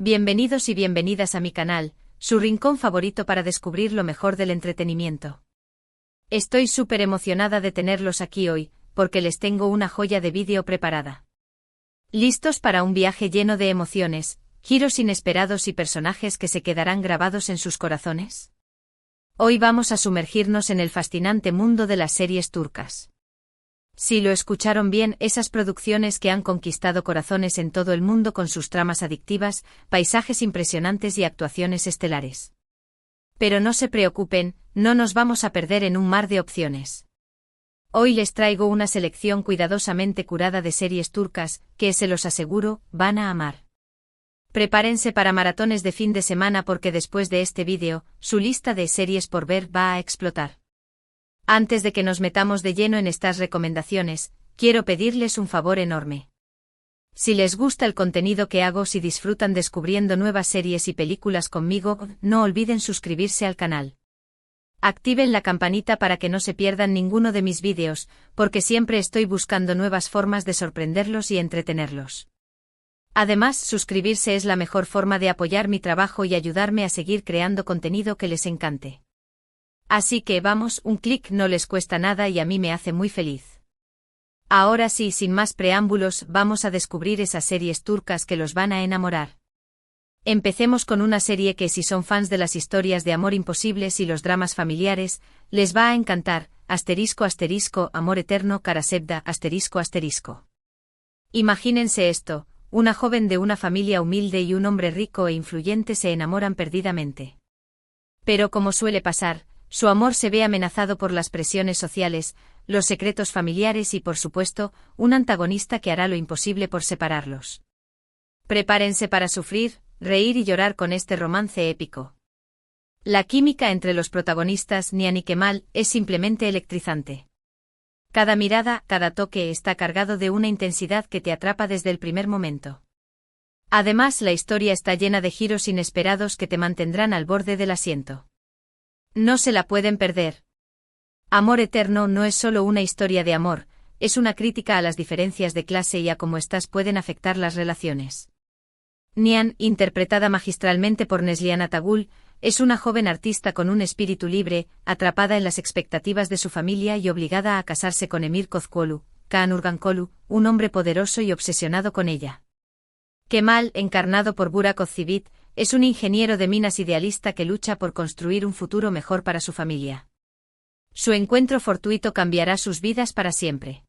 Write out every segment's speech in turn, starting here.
Bienvenidos y bienvenidas a mi canal, su rincón favorito para descubrir lo mejor del entretenimiento. Estoy súper emocionada de tenerlos aquí hoy, porque les tengo una joya de vídeo preparada. ¿Listos para un viaje lleno de emociones, giros inesperados y personajes que se quedarán grabados en sus corazones? Hoy vamos a sumergirnos en el fascinante mundo de las series turcas. Si lo escucharon bien, esas producciones que han conquistado corazones en todo el mundo con sus tramas adictivas, paisajes impresionantes y actuaciones estelares. Pero no se preocupen, no nos vamos a perder en un mar de opciones. Hoy les traigo una selección cuidadosamente curada de series turcas, que se los aseguro, van a amar. Prepárense para maratones de fin de semana porque después de este vídeo, su lista de series por ver va a explotar. Antes de que nos metamos de lleno en estas recomendaciones, quiero pedirles un favor enorme. Si les gusta el contenido que hago, si disfrutan descubriendo nuevas series y películas conmigo, no olviden suscribirse al canal. Activen la campanita para que no se pierdan ninguno de mis vídeos, porque siempre estoy buscando nuevas formas de sorprenderlos y entretenerlos. Además, suscribirse es la mejor forma de apoyar mi trabajo y ayudarme a seguir creando contenido que les encante. Así que vamos, un clic no les cuesta nada y a mí me hace muy feliz. Ahora sí, sin más preámbulos, vamos a descubrir esas series turcas que los van a enamorar. Empecemos con una serie que, si son fans de las historias de amor imposibles y los dramas familiares, les va a encantar, *** Amor Eterno Karasevda ***. Imagínense esto, una joven de una familia humilde y un hombre rico e influyente se enamoran perdidamente. Pero como suele pasar, su amor se ve amenazado por las presiones sociales, los secretos familiares y, por supuesto, un antagonista que hará lo imposible por separarlos. Prepárense para sufrir, reír y llorar con este romance épico. La química entre los protagonistas Nihan y Kemal es simplemente electrizante. Cada mirada, cada toque está cargado de una intensidad que te atrapa desde el primer momento. Además, la historia está llena de giros inesperados que te mantendrán al borde del asiento. No se la pueden perder. Amor Eterno no es solo una historia de amor, es una crítica a las diferencias de clase y a cómo éstas pueden afectar las relaciones. Nihan, interpretada magistralmente por Neslihan Atagul, es una joven artista con un espíritu libre, atrapada en las expectativas de su familia y obligada a casarse con Emir Kozkolu, Kaan Urgankolu, un hombre poderoso y obsesionado con ella. Kemal, encarnado por Burak Özçivit, es un ingeniero de minas idealista que lucha por construir un futuro mejor para su familia. Su encuentro fortuito cambiará sus vidas para siempre.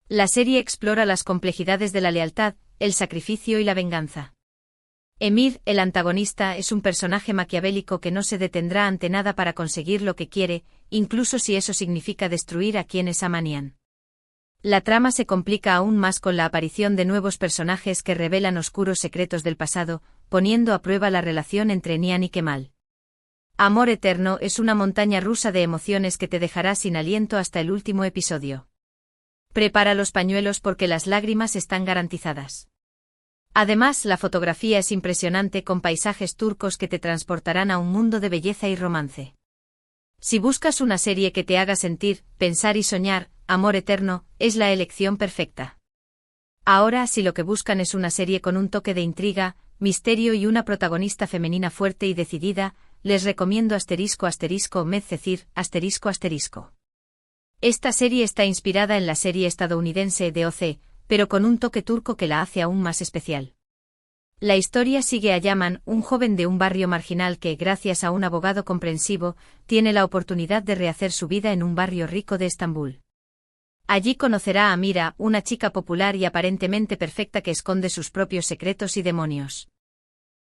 La serie explora las complejidades de la lealtad, el sacrificio y la venganza. Emir, el antagonista, es un personaje maquiavélico que no se detendrá ante nada para conseguir lo que quiere, incluso si eso significa destruir a quienes ama Nihan. La trama se complica aún más con la aparición de nuevos personajes que revelan oscuros secretos del pasado, poniendo a prueba la relación entre Nihan y Kemal. Amor Eterno es una montaña rusa de emociones que te dejará sin aliento hasta el último episodio. Prepara los pañuelos porque las lágrimas están garantizadas. Además, la fotografía es impresionante con paisajes turcos que te transportarán a un mundo de belleza y romance. Si buscas una serie que te haga sentir, pensar y soñar, Amor Eterno es la elección perfecta. Ahora, si lo que buscan es una serie con un toque de intriga, misterio y una protagonista femenina fuerte y decidida, les recomiendo ***Medcezir***. Esta serie está inspirada en la serie estadounidense de OC, pero con un toque turco que la hace aún más especial. La historia sigue a Yaman, un joven de un barrio marginal que, gracias a un abogado comprensivo, tiene la oportunidad de rehacer su vida en un barrio rico de Estambul. Allí conocerá a Mira, una chica popular y aparentemente perfecta que esconde sus propios secretos y demonios.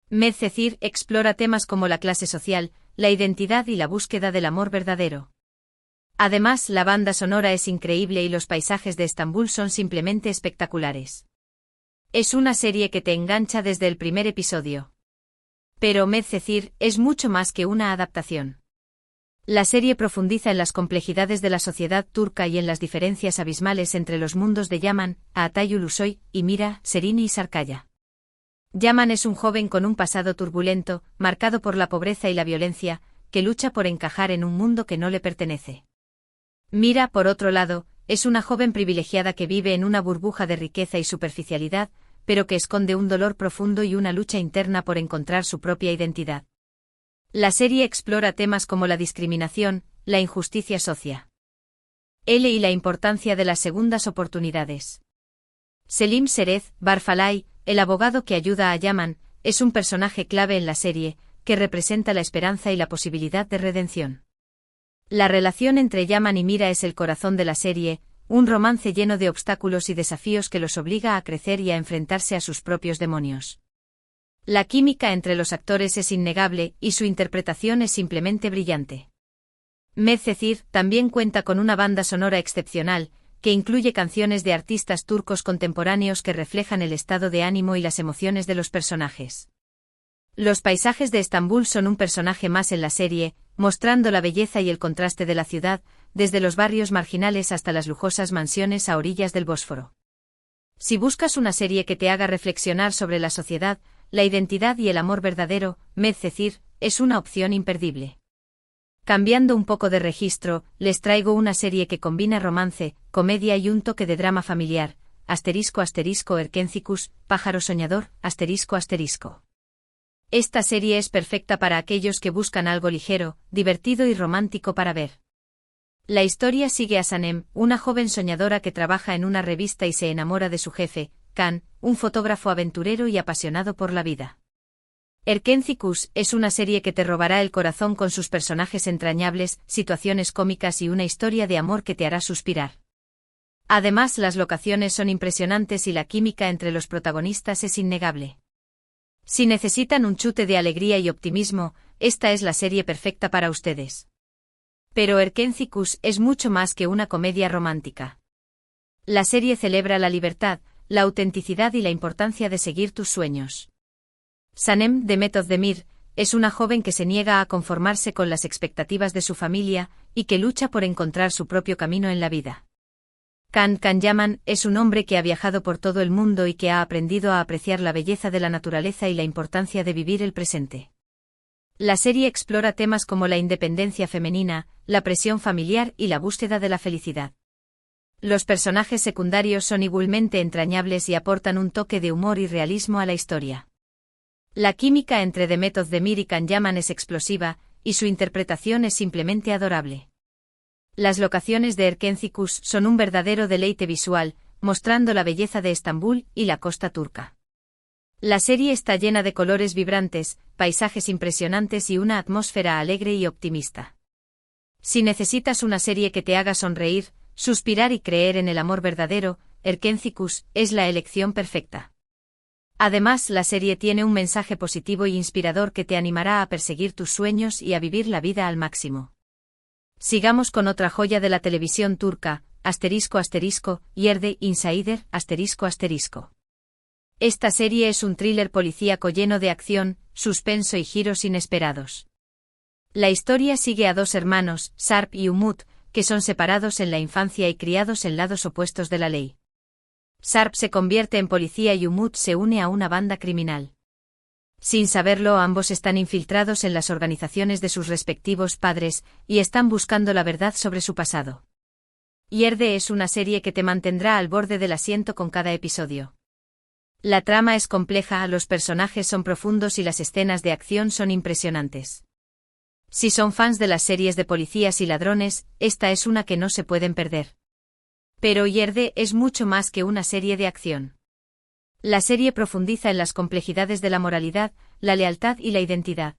Medcezir explora temas como la clase social, la identidad y la búsqueda del amor verdadero. Además, la banda sonora es increíble y los paisajes de Estambul son simplemente espectaculares. Es una serie que te engancha desde el primer episodio. Pero Medcezir es mucho más que una adaptación. La serie profundiza en las complejidades de la sociedad turca y en las diferencias abismales entre los mundos de Yaman, Atay Ulusoy, y Mira, Serini y Sarkaya. Yaman es un joven con un pasado turbulento, marcado por la pobreza y la violencia, que lucha por encajar en un mundo que no le pertenece. Mira, por otro lado, es una joven privilegiada que vive en una burbuja de riqueza y superficialidad, pero que esconde un dolor profundo y una lucha interna por encontrar su propia identidad. La serie explora temas como la discriminación, la injusticia social y la importancia de las segundas oportunidades. Selim Serez Barfalay, el abogado que ayuda a Yaman, es un personaje clave en la serie, que representa la esperanza y la posibilidad de redención. La relación entre Yaman y Mira es el corazón de la serie, un romance lleno de obstáculos y desafíos que los obliga a crecer y a enfrentarse a sus propios demonios. La química entre los actores es innegable, y su interpretación es simplemente brillante. Medcezir también cuenta con una banda sonora excepcional, que incluye canciones de artistas turcos contemporáneos que reflejan el estado de ánimo y las emociones de los personajes. Los paisajes de Estambul son un personaje más en la serie, mostrando la belleza y el contraste de la ciudad, desde los barrios marginales hasta las lujosas mansiones a orillas del Bósforo. Si buscas una serie que te haga reflexionar sobre la sociedad, la identidad y el amor verdadero, Medcezir es una opción imperdible. Cambiando un poco de registro, les traigo una serie que combina romance, comedia y un toque de drama familiar, *** Erkencicus, pájaro soñador, ***. Esta serie es perfecta para aquellos que buscan algo ligero, divertido y romántico para ver. La historia sigue a Sanem, una joven soñadora que trabaja en una revista y se enamora de su jefe, Can, un fotógrafo aventurero y apasionado por la vida. Erkencicus es una serie que te robará el corazón con sus personajes entrañables, situaciones cómicas y una historia de amor que te hará suspirar. Además, las locaciones son impresionantes y la química entre los protagonistas es innegable. Si necesitan un chute de alegría y optimismo, esta es la serie perfecta para ustedes. Pero Erkencicus es mucho más que una comedia romántica. La serie celebra la libertad, la autenticidad y la importancia de seguir tus sueños. Sanem Demet Özdemir es una joven que se niega a conformarse con las expectativas de su familia y que lucha por encontrar su propio camino en la vida. Can Yaman es un hombre que ha viajado por todo el mundo y que ha aprendido a apreciar la belleza de la naturaleza y la importancia de vivir el presente. La serie explora temas como la independencia femenina, la presión familiar y la búsqueda de la felicidad. Los personajes secundarios son igualmente entrañables y aportan un toque de humor y realismo a la historia. La química entre Demet Özdemir y Can Yaman es explosiva, y su interpretación es simplemente adorable. Las locaciones de Erkencicus son un verdadero deleite visual, mostrando la belleza de Estambul y la costa turca. La serie está llena de colores vibrantes, paisajes impresionantes y una atmósfera alegre y optimista. Si necesitas una serie que te haga sonreír, suspirar y creer en el amor verdadero, Erkencicus es la elección perfecta. Además, la serie tiene un mensaje positivo y inspirador que te animará a perseguir tus sueños y a vivir la vida al máximo. Sigamos con otra joya de la televisión turca, ***, Insider, ***. Esta serie es un thriller policíaco lleno de acción, suspenso y giros inesperados. La historia sigue a dos hermanos, Sarp y Umut, que son separados en la infancia y criados en lados opuestos de la ley. Sarp se convierte en policía y Umut se une a una banda criminal. Sin saberlo, ambos están infiltrados en las organizaciones de sus respectivos padres, y están buscando la verdad sobre su pasado. Yerde es una serie que te mantendrá al borde del asiento con cada episodio. La trama es compleja, los personajes son profundos y las escenas de acción son impresionantes. Si son fans de las series de policías y ladrones, esta es una que no se pueden perder. Pero Yerde es mucho más que una serie de acción. La serie profundiza en las complejidades de la moralidad, la lealtad y la identidad.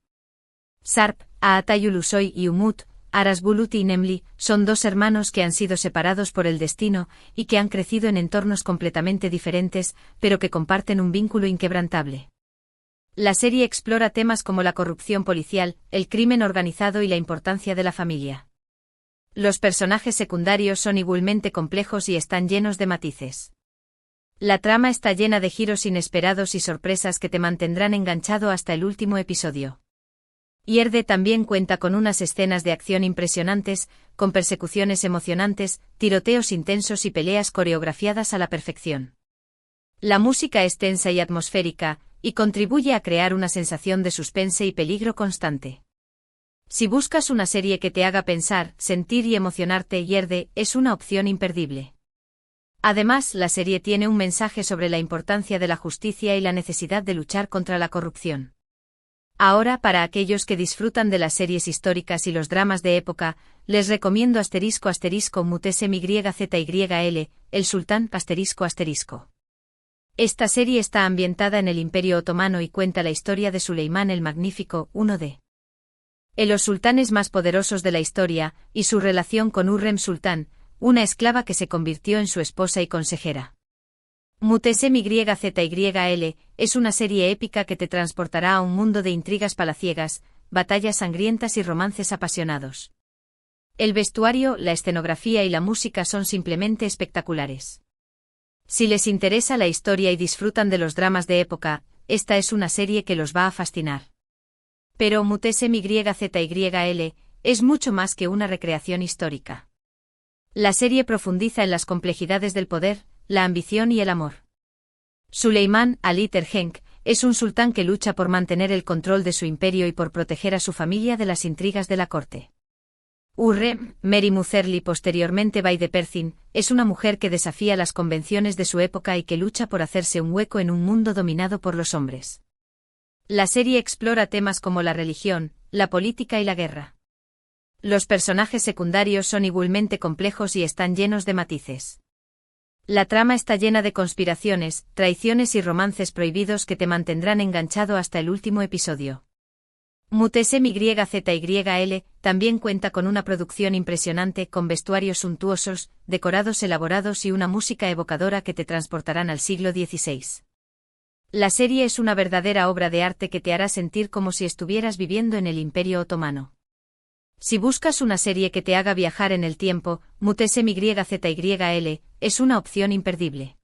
Sarp, Aatay Ulusoy y Umut, Aras Bulut y Nemli, son dos hermanos que han sido separados por el destino y que han crecido en entornos completamente diferentes, pero que comparten un vínculo inquebrantable. La serie explora temas como la corrupción policial, el crimen organizado y la importancia de la familia. Los personajes secundarios son igualmente complejos y están llenos de matices. La trama está llena de giros inesperados y sorpresas que te mantendrán enganchado hasta el último episodio. Yerde también cuenta con unas escenas de acción impresionantes, con persecuciones emocionantes, tiroteos intensos y peleas coreografiadas a la perfección. La música es tensa y atmosférica, y contribuye a crear una sensación de suspense y peligro constante. Si buscas una serie que te haga pensar, sentir y emocionarte, Yerde es una opción imperdible. Además, la serie tiene un mensaje sobre la importancia de la justicia y la necesidad de luchar contra la corrupción. Ahora, para aquellos que disfrutan de las series históricas y los dramas de época, les recomiendo ***Mutese MYZYL, El Sultán ***. Esta serie está ambientada en el Imperio Otomano y cuenta la historia de Suleimán el Magnífico, uno de los sultanes más poderosos de la historia, y su relación con Hürrem Sultán, una esclava que se convirtió en su esposa y consejera. Mutese MYZYL es una serie épica que te transportará a un mundo de intrigas palaciegas, batallas sangrientas y romances apasionados. El vestuario, la escenografía y la música son simplemente espectaculares. Si les interesa la historia y disfrutan de los dramas de época, esta es una serie que los va a fascinar. Pero Mutese MYZYL es mucho más que una recreación histórica. La serie profundiza en las complejidades del poder, la ambición y el amor. Suleimán Ali Tergenk es un sultán que lucha por mantener el control de su imperio y por proteger a su familia de las intrigas de la corte. Hürrem, Mary Muzerli posteriormente Baide Persin, es una mujer que desafía las convenciones de su época y que lucha por hacerse un hueco en un mundo dominado por los hombres. La serie explora temas como la religión, la política y la guerra. Los personajes secundarios son igualmente complejos y están llenos de matices. La trama está llena de conspiraciones, traiciones y romances prohibidos que te mantendrán enganchado hasta el último episodio. Mutese MYZYL también cuenta con una producción impresionante con vestuarios suntuosos, decorados elaborados y una música evocadora que te transportarán al siglo XVI. La serie es una verdadera obra de arte que te hará sentir como si estuvieras viviendo en el Imperio Otomano. Si buscas una serie que te haga viajar en el tiempo, Mutese MYZYL es una opción imperdible.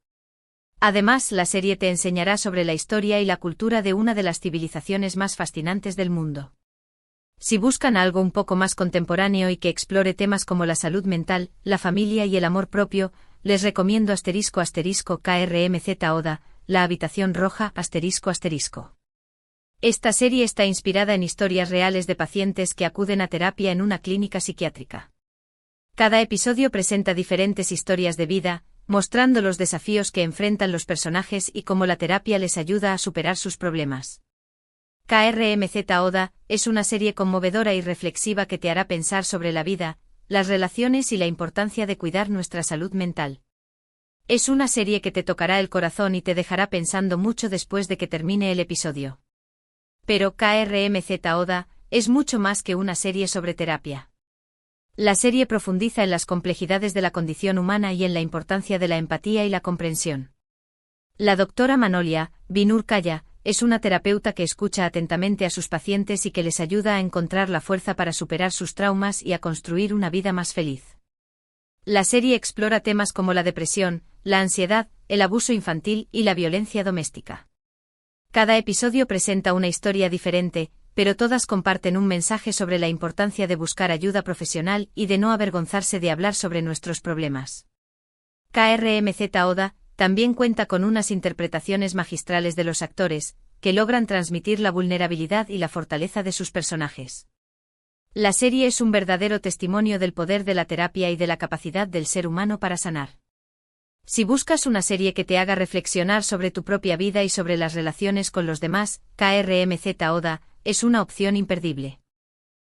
Además, la serie te enseñará sobre la historia y la cultura de una de las civilizaciones más fascinantes del mundo. Si buscan algo un poco más contemporáneo y que explore temas como la salud mental, la familia y el amor propio, les recomiendo ***KRMZ Oda, La habitación roja ***. Esta serie está inspirada en historias reales de pacientes que acuden a terapia en una clínica psiquiátrica. Cada episodio presenta diferentes historias de vida, mostrando los desafíos que enfrentan los personajes y cómo la terapia les ayuda a superar sus problemas. KRMZ Oda es una serie conmovedora y reflexiva que te hará pensar sobre la vida, las relaciones y la importancia de cuidar nuestra salud mental. Es una serie que te tocará el corazón y te dejará pensando mucho después de que termine el episodio. Pero KRMZ Oda es mucho más que una serie sobre terapia. La serie profundiza en las complejidades de la condición humana y en la importancia de la empatía y la comprensión. La doctora Manolia Binur Kaya es una terapeuta que escucha atentamente a sus pacientes y que les ayuda a encontrar la fuerza para superar sus traumas y a construir una vida más feliz. La serie explora temas como la depresión, la ansiedad, el abuso infantil y la violencia doméstica. Cada episodio presenta una historia diferente, pero todas comparten un mensaje sobre la importancia de buscar ayuda profesional y de no avergonzarse de hablar sobre nuestros problemas. KRMZ Oda también cuenta con unas interpretaciones magistrales de los actores, que logran transmitir la vulnerabilidad y la fortaleza de sus personajes. La serie es un verdadero testimonio del poder de la terapia y de la capacidad del ser humano para sanar. Si buscas una serie que te haga reflexionar sobre tu propia vida y sobre las relaciones con los demás, KRMZ Oda es una opción imperdible.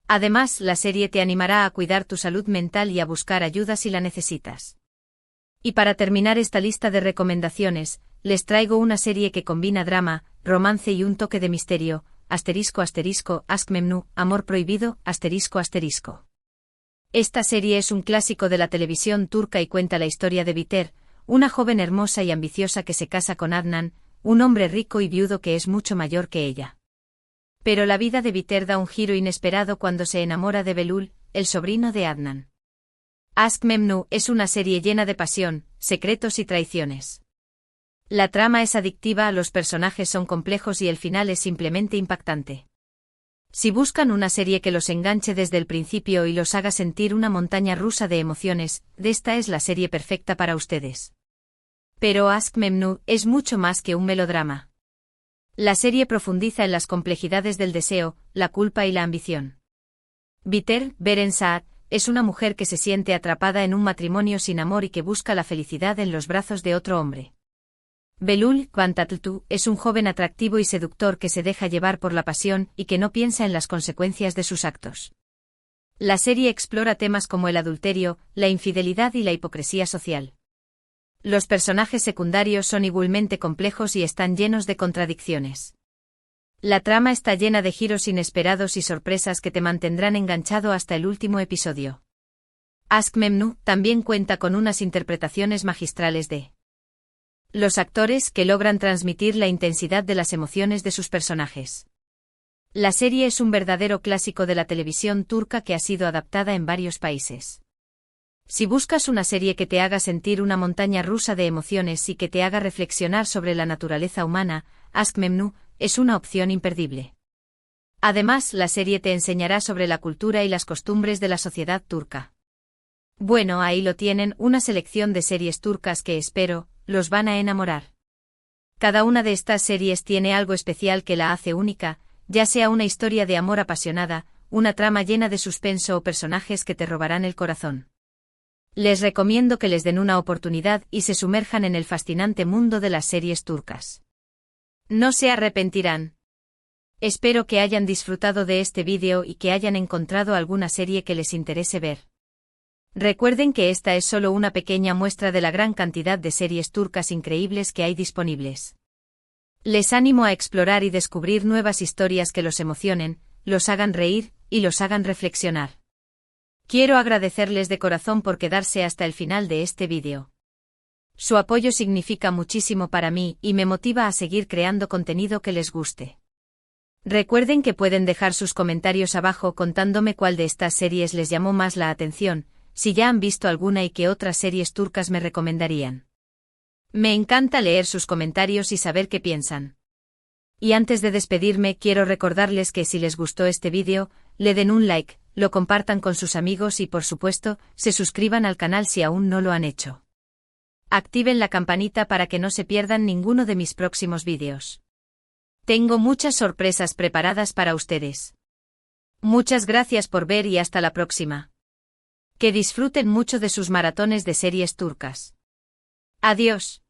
Además, la serie te animará a cuidar tu salud mental y a buscar ayuda si la necesitas. Y para terminar esta lista de recomendaciones, les traigo una serie que combina drama, romance y un toque de misterio, ***, Memnu, Amor prohibido, ***. Esta serie es un clásico de la televisión turca y cuenta la historia de Biter, una joven hermosa y ambiciosa que se casa con Adnan, un hombre rico y viudo que es mucho mayor que ella. Pero la vida de Biter da un giro inesperado cuando se enamora de Belul, el sobrino de Adnan. Aşk Memnu es una serie llena de pasión, secretos y traiciones. La trama es adictiva, los personajes son complejos y el final es simplemente impactante. Si buscan una serie que los enganche desde el principio y los haga sentir una montaña rusa de emociones, esta es la serie perfecta para ustedes. Pero Aşk Memnu es mucho más que un melodrama. La serie profundiza en las complejidades del deseo, la culpa y la ambición. Biter, Beren Saat, es una mujer que se siente atrapada en un matrimonio sin amor y que busca la felicidad en los brazos de otro hombre. Belul Kvantatl es un joven atractivo y seductor que se deja llevar por la pasión y que no piensa en las consecuencias de sus actos. La serie explora temas como el adulterio, la infidelidad y la hipocresía social. Los personajes secundarios son igualmente complejos y están llenos de contradicciones. La trama está llena de giros inesperados y sorpresas que te mantendrán enganchado hasta el último episodio. Aşk Memnu también cuenta con unas interpretaciones magistrales de los actores que logran transmitir la intensidad de las emociones de sus personajes. La serie es un verdadero clásico de la televisión turca que ha sido adaptada en varios países. Si buscas una serie que te haga sentir una montaña rusa de emociones y que te haga reflexionar sobre la naturaleza humana, Aşk Memnu es una opción imperdible. Además, la serie te enseñará sobre la cultura y las costumbres de la sociedad turca. Bueno, ahí lo tienen, una selección de series turcas que espero los van a enamorar. Cada una de estas series tiene algo especial que la hace única, ya sea una historia de amor apasionada, una trama llena de suspenso o personajes que te robarán el corazón. Les recomiendo que les den una oportunidad y se sumerjan en el fascinante mundo de las series turcas. No se arrepentirán. Espero que hayan disfrutado de este vídeo y que hayan encontrado alguna serie que les interese ver. Recuerden que esta es solo una pequeña muestra de la gran cantidad de series turcas increíbles que hay disponibles. Les animo a explorar y descubrir nuevas historias que los emocionen, los hagan reír y los hagan reflexionar. Quiero agradecerles de corazón por quedarse hasta el final de este vídeo. Su apoyo significa muchísimo para mí y me motiva a seguir creando contenido que les guste. Recuerden que pueden dejar sus comentarios abajo contándome cuál de estas series les llamó más la atención, si ya han visto alguna y qué otras series turcas me recomendarían. Me encanta leer sus comentarios y saber qué piensan. Y antes de despedirme quiero recordarles que si les gustó este vídeo, le den un like, lo compartan con sus amigos y por supuesto, se suscriban al canal si aún no lo han hecho. Activen la campanita para que no se pierdan ninguno de mis próximos vídeos. Tengo muchas sorpresas preparadas para ustedes. Muchas gracias por ver y hasta la próxima. Que disfruten mucho de sus maratones de series turcas. Adiós.